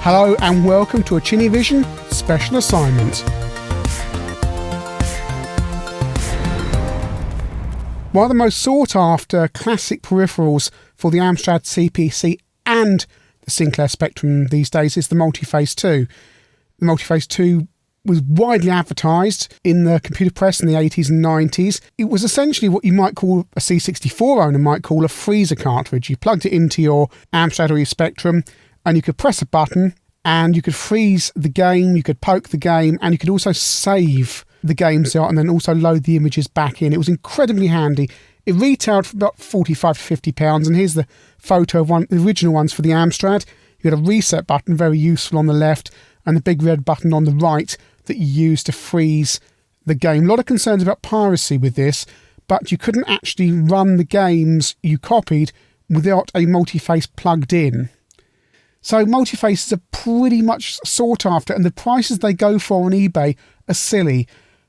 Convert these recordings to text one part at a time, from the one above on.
Hello and welcome to a ChinnyVision special assignment. One of the most sought after classic peripherals for the Amstrad CPC and the Sinclair Spectrum these days is the Multiface 2. The Multiface 2 was widely advertised in the computer press in the 80s and 90s. It was essentially what you might call, a C64 owner might call, a freezer cartridge. You plugged it into your Amstrad or your Spectrum and you could press a button and you could freeze the game, you could poke the game, and you could also save the games out and then also load the images back in. It was incredibly handy. It retailed for about £45 to £50, and here's the photo of the original ones for the Amstrad. You had a reset button, very useful, on the left, and the big red button on the right that you used to freeze the game. A lot of concerns about piracy with this, but you couldn't actually run the games you copied without a Multiface plugged in. So Multifaces are pretty much sought after, and the prices they go for on eBay are silly.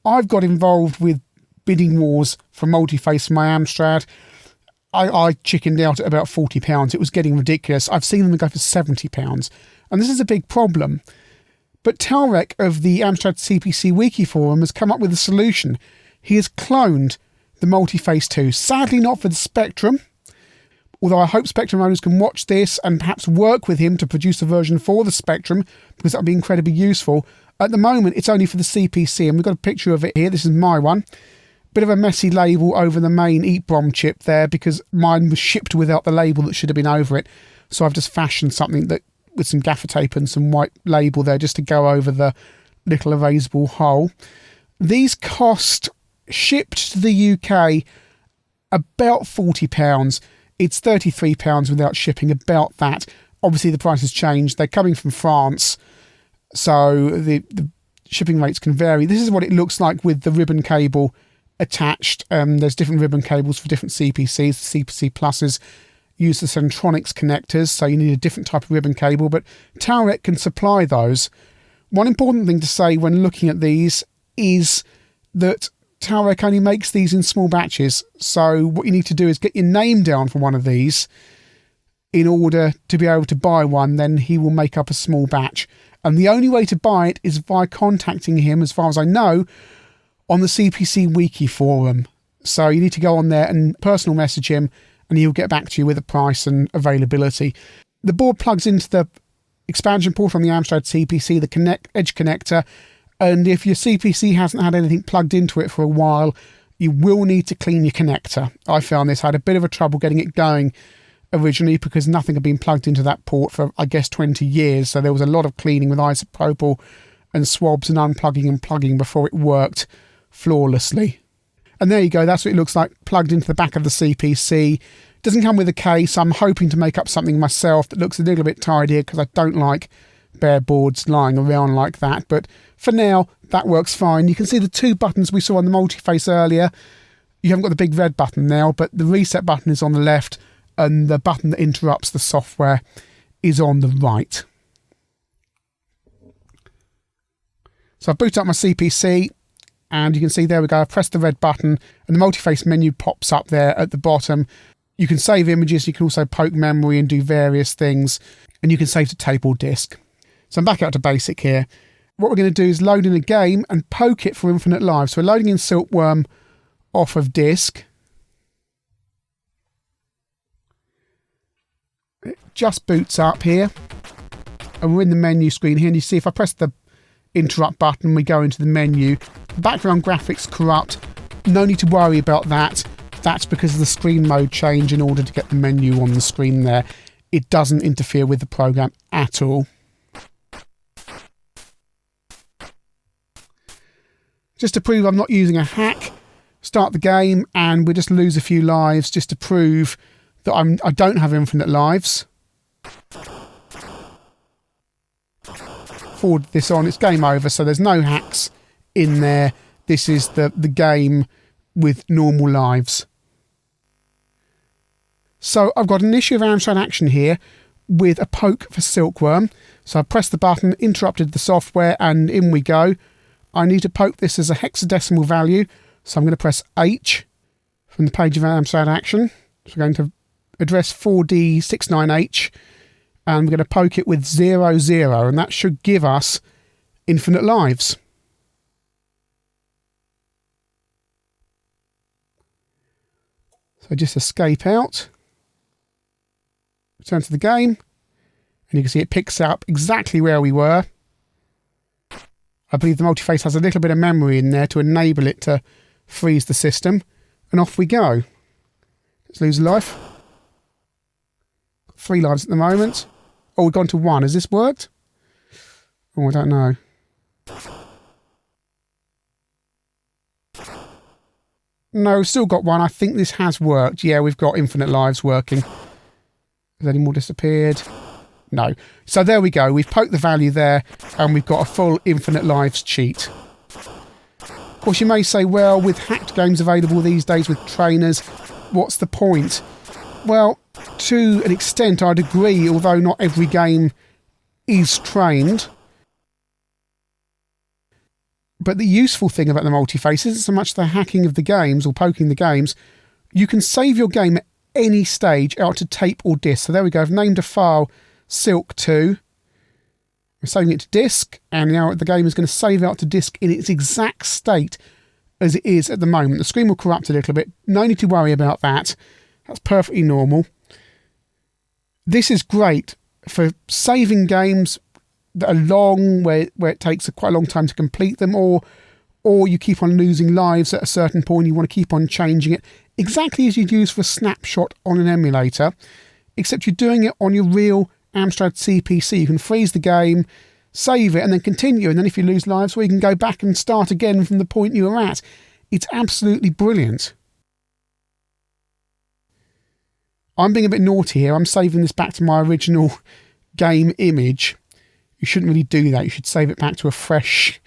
I've got involved with bidding wars for Multiface for my Amstrad. I chickened out at about £40. It was getting ridiculous. I've seen them go for £70, and this is a big problem. But Talrek of the Amstrad CPC Wiki forum has come up with a solution. He has cloned the Multiface 2. Sadly not for the Spectrum, although I hope Spectrum owners can watch this and perhaps work with him to produce a version for the Spectrum, because that would be incredibly useful. At the moment, it's only for the CPC, and we've got a picture of it here. This is my one. Bit of a messy label over the main EEPROM chip there, because mine was shipped without the label that should have been over it. So I've just fashioned something that with some gaffer tape and some white label there just to go over the little erasable hole. These cost, shipped to the UK, about £40. It's £33 without shipping, about that. Obviously the price has changed. They're coming from France, so the shipping rates can vary. This is what it looks like with the ribbon cable attached. There's different ribbon cables for different CPCs. The CPC Pluses use the Centronics connectors, so you need a different type of ribbon cable, but Talrek can supply those. One important thing to say when looking at these is that Talrek only makes these in small batches, so what you need to do is get your name down for one of these in order to be able to buy one. Then he will make up a small batch, and the only way to buy it is by contacting him, as far as I know, on the CPC Wiki forum. So you need to go on there and personal message him, and he'll get back to you with a price and availability. The board plugs into the expansion port on the Amstrad CPC, the edge connector, and if your CPC hasn't had anything plugged into it for a while, you will need to clean your connector. I found this. I had a bit of a trouble getting it going originally because nothing had been plugged into that port for, I guess, 20 years. So there was a lot of cleaning with isopropyl and swabs and unplugging and plugging before it worked flawlessly. And there you go. That's what it looks like plugged into the back of the CPC. Doesn't come with a case. I'm hoping to make up something myself that looks a little bit tidier, because I don't like bare boards lying around like that. But for now, that works fine. You can see the two buttons we saw on the Multiface earlier. You haven't got the big red button now, but the reset button is on the left, and the button that interrupts the software is on the right. So I've booted up my CPC, and you can see there we go. I press the red button, and the Multiface menu pops up there at the bottom. You can save images. You can also poke memory and do various things, and you can save to tape or disk. So I'm back out to basic here. What we're going to do is load in a game and poke it for infinite lives. So we're loading in Silkworm off of disk. It just boots up here, and we're in the menu screen here, and you see if I press the interrupt button, we go into the menu. The background graphics corrupt. No need to worry about that. That's because of the screen mode change in order to get the menu on the screen there. It doesn't interfere with the program at all. Just to prove I'm not using a hack, start the game and we just lose a few lives just to prove that I don't have infinite lives. Forward this on, it's game over, so there's no hacks in there. This is the game with normal lives. So I've got an issue of Amstrad action here with a poke for Silkworm. So I pressed the button, interrupted the software, and in we go. I need to poke this as a hexadecimal value, so I'm going to press H from the page of Amstrad action. So we're going to address 4D69H, and we're going to poke it with 0, 0, and that should give us infinite lives. So just escape out, return to the game, and you can see it picks up exactly where we were. I believe the Multiface has a little bit of memory in there to enable it to freeze the system, and off we go. Let's lose a life. 3 lives at the moment. Oh, we've gone to 1. Has this worked? Oh, I don't know. No, still got 1. I think this has worked. Yeah, we've got infinite lives working. Has any more disappeared? No. So there we go. We've poked the value there, and we've got a full infinite lives cheat. Of course, you may say, well, with hacked games available these days with trainers, what's the point? Well, to an extent, I'd agree, although not every game is trained. But the useful thing about the Multiface isn't so much the hacking of the games or poking the games. You can save your game at any stage out to tape or disk. So there we go. I've named a file Silk 2. We're saving it to disk, and now the game is going to save out to disk in its exact state as it is at the moment. The screen will corrupt a little bit. No need to worry about that. That's perfectly normal. This is great for saving games that are long, where it takes quite a long time to complete them, or you keep on losing lives at a certain point, you want to keep on changing it, exactly as you'd use for a snapshot on an emulator, except you're doing it on your real Amstrad CPC. You can freeze the game, save it, and then continue, and then if you lose lives, well, you can go back and start again from the point you were at. It's absolutely brilliant. I'm being a bit naughty here. I'm saving this back to my original game image. You shouldn't really do that. You should save it back to a fresh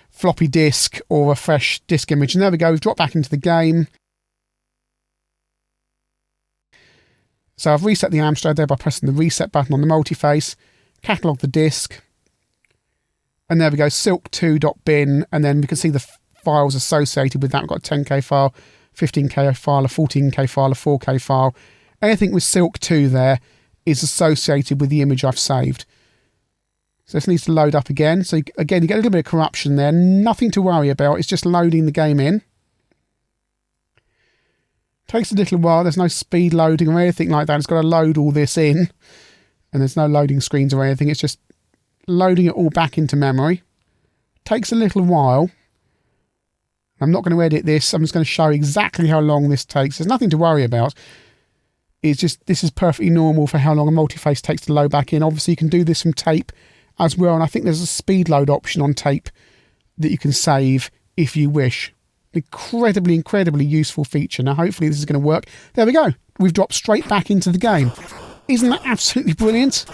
floppy disk or a fresh disk image. And there we go. We've dropped back into the game. So I've reset the Amstrad there by pressing the reset button on the Multiface. Catalogue the disk. And there we go. silk2.bin. And then we can see the files associated with that. We've got a 10K file, 15K file, a 14K file, a 4K file. Anything with Silk 2 there is associated with the image I've saved. So this needs to load up again. So again, you get a little bit of corruption there. Nothing to worry about. It's just loading the game in. Takes a little while. There's no speed loading or anything like that. It's got to load all this in. And there's no loading screens or anything. It's just loading it all back into memory. Takes a little while. I'm not going to edit this. I'm just going to show exactly how long this takes. There's nothing to worry about. It's just, this is perfectly normal for how long a Multiface takes to load back in. Obviously, you can do this from tape as well. And I think there's a speed load option on tape that you can save if you wish. Incredibly, incredibly useful feature. Now, hopefully this is going to work. There we go. We've dropped straight back into the game. Isn't that absolutely brilliant?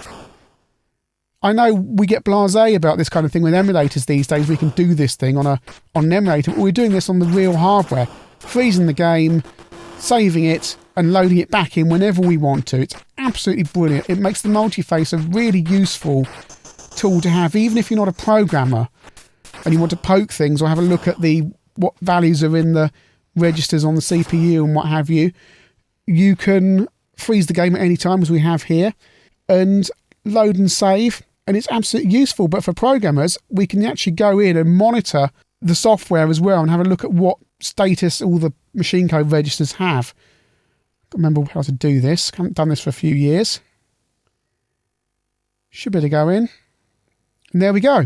I know we get blasé about this kind of thing with emulators these days. We can do this thing on an emulator, but we're doing this on the real hardware. Freezing the game, saving it, and loading it back in whenever we want to. It's absolutely brilliant. It makes the Multiface a really useful tool to have, even if you're not a programmer and you want to poke things or have a look at what values are in the registers on the CPU and what have you. You can freeze the game at any time, as we have here, and load and save, and it's absolutely useful. But for programmers, we can actually go in and monitor the software as well and have a look at what status all the machine code registers have. Remember how to do this. Haven't done this for a few years. Should be able to go in. And there we go.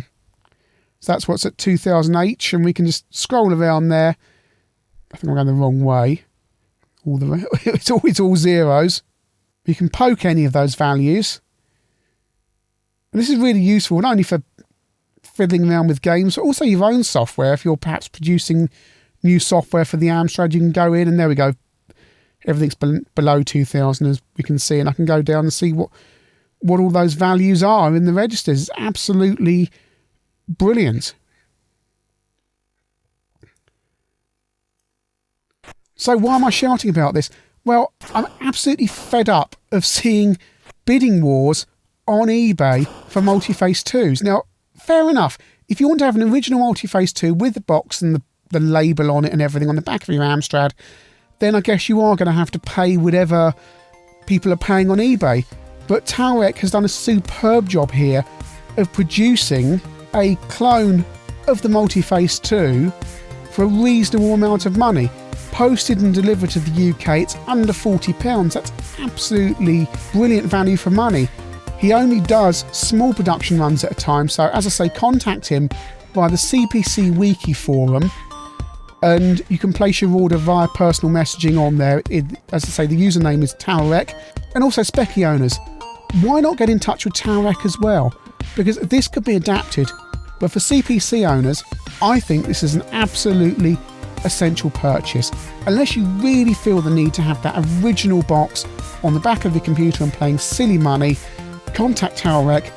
So that's what's at 2000H, and we can just scroll around there. I think I'm going the wrong way. It's all zeros. You can poke any of those values. And this is really useful, not only for fiddling around with games, but also your own software. If you're perhaps producing new software for the Amstrad, you can go in, and there we go. Everything's below 2000, as we can see, and I can go down and see what all those values are in the registers. It's absolutely brilliant. So why am I shouting about this? Well, I'm absolutely fed up of seeing bidding wars on eBay for Multiface 2s. Now, fair enough. If you want to have an original Multiface 2 with the box and the label on it and everything on the back of your Amstrad, then I guess you are going to have to pay whatever people are paying on eBay. But Talrek has done a superb job here of producing a clone of the Multiface 2 for a reasonable amount of money. Posted and delivered to the UK, it's under £40. That's absolutely brilliant value for money. He only does small production runs at a time, so as I say, contact him via the CPC Wiki forum, and you can place your order via personal messaging on there. As I say, the username is Talrek. And also Specky owners, why not get in touch with Talrek as well? Because this could be adapted. But for CPC owners, I think this is an absolutely essential purchase. Unless you really feel the need to have that original box on the back of your computer and paying silly money, contact Talrek,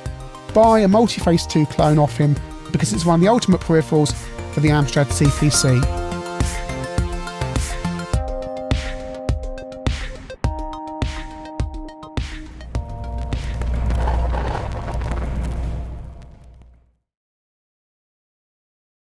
buy a Multiface 2 clone off him, because it's one of the ultimate peripherals for the Amstrad CPC.